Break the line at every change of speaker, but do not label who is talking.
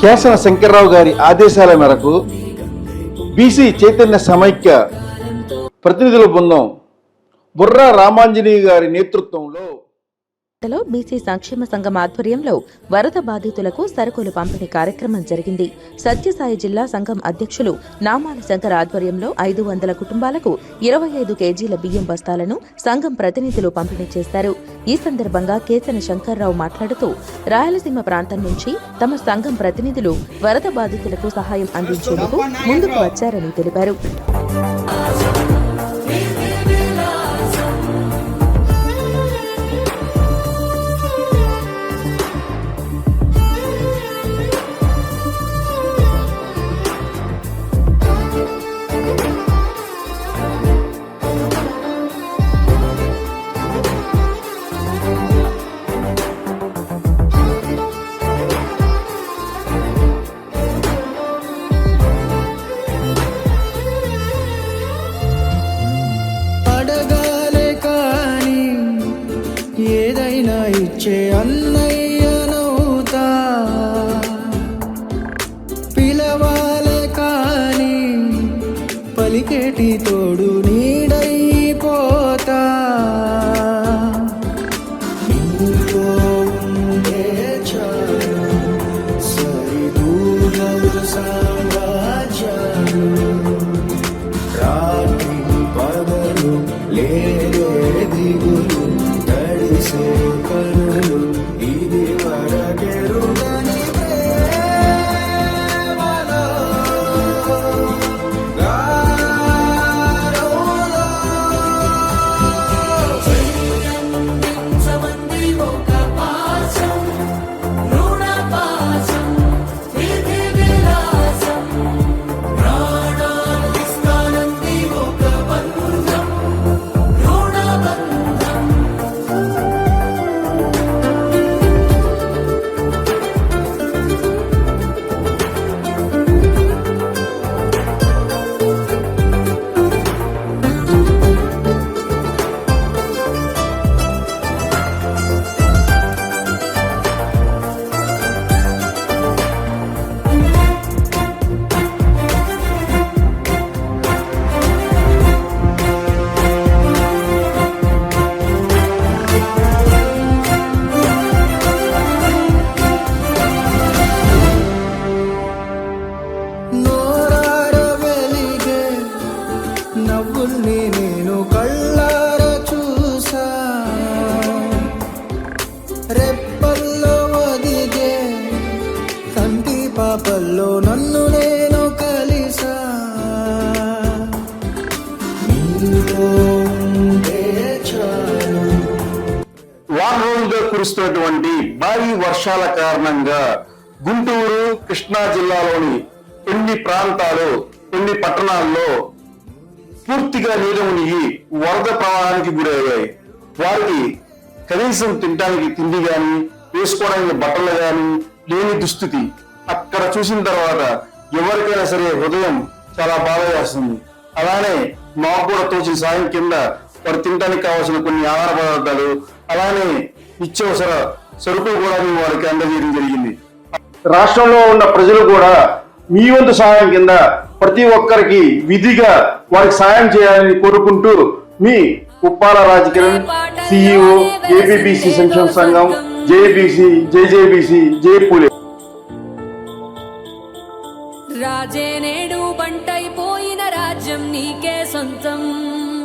కేశవ శంకర్రావు గారి ఆదేశాల మేరకు బీసీ చైతన్య సమైక్య ప్రతినిధుల బృందం బుర్రా రామాంజనేయ గారి నేతృత్వంలో
బీసీ సంక్షేమ సంఘం ఆధ్వర్యంలో వరద బాధితులకు సరుకులు పంపిణీ కార్యక్రమం జరిగింది. సత్యసాయి జిల్లా సంఘం అధ్యక్షులు నామాల శంకర్ ఆధ్వర్యంలో 500 కుటుంబాలకు 25 కేజీల బియ్యం బస్తాలను సంఘం ప్రతినిధులు పంపిణీ చేశారు. ఈ సందర్భంగా కేశన శంకర్రావు మాట్లాడుతూ రాయలసీమ ప్రాంతం నుంచి తమ సంఘం ప్రతినిధులు వరద బాధితులకు సహాయం అందించేందుకు ముందుకు వచ్చారని తెలిపారు.
ఏదైనా ఇచ్చే అన్నయ్యనవుతా, పిలవాలే కాని పలికేటి తోడు నీడైపోతా. నీతో ఉండే చాలు సరిదూగవు సామ్రాజ్యాలు, రాత్రి పగలు లేదే దిగులు కనులు ఇది వరకెరుగని ప్రేమలో గారోలో సంబంధి ఒక పాశం రుణ పాశం విధి విలాసం ప్రాణాలు ఇస్తానంది ఒక బంధం రుణ బంధం. నవ్వుల్ని నేను కళ్ళార చూసా, రెప్పల్లో ఒదిగే కంటి పాపల్లో నన్ను నేను కలిసా. నీతో ఉండే చాలు.
వారం రోజులుగా కురుస్తున్నటువంటి భారీ వర్షాల కారణంగా గుంటూరు, కృష్ణా జిల్లాలోని కొన్ని ప్రాంతాలు, కొన్ని పట్టణాల్లో పూర్తిగా నీరు మునిగి వరద ప్రవాహానికి గురయ్యాయి. వారికి కనీసం తినడానికి తిండి గాని, వేసుకోవడానికి బట్టలు గాని లేని దుస్థితి. అక్కడ చూసిన తర్వాత ఎవరికైనా సరే హృదయం చాలా బాధ చేస్తుంది. అలానే మాకు కూడా తోచిన సాయం కింద వారు తినడానికి కావాల్సిన కొన్ని ఆహార పదార్థాలు, అలానే నిత్యావసర సరుకులు కూడా మేము వారికి అందజేయడం జరిగింది. రాష్ట్రంలో ఉన్న ప్రజలు కూడా మీ వంతు సహాయం కింద ప్రతి ఒక్కరికి విధిగా వారికి సాయం చేయాలని కోరుకుంటూ మీ ఉప్పాల రాజకిరణ్, సిఇఓ, ఏపీబీసీ సంక్షేమ సంఘం, జేబీసీ, జేజేబీసీ, జేపూలే.
రాజే నేడు బంటైపోయిన రాజ్యం నీకే సొంతం.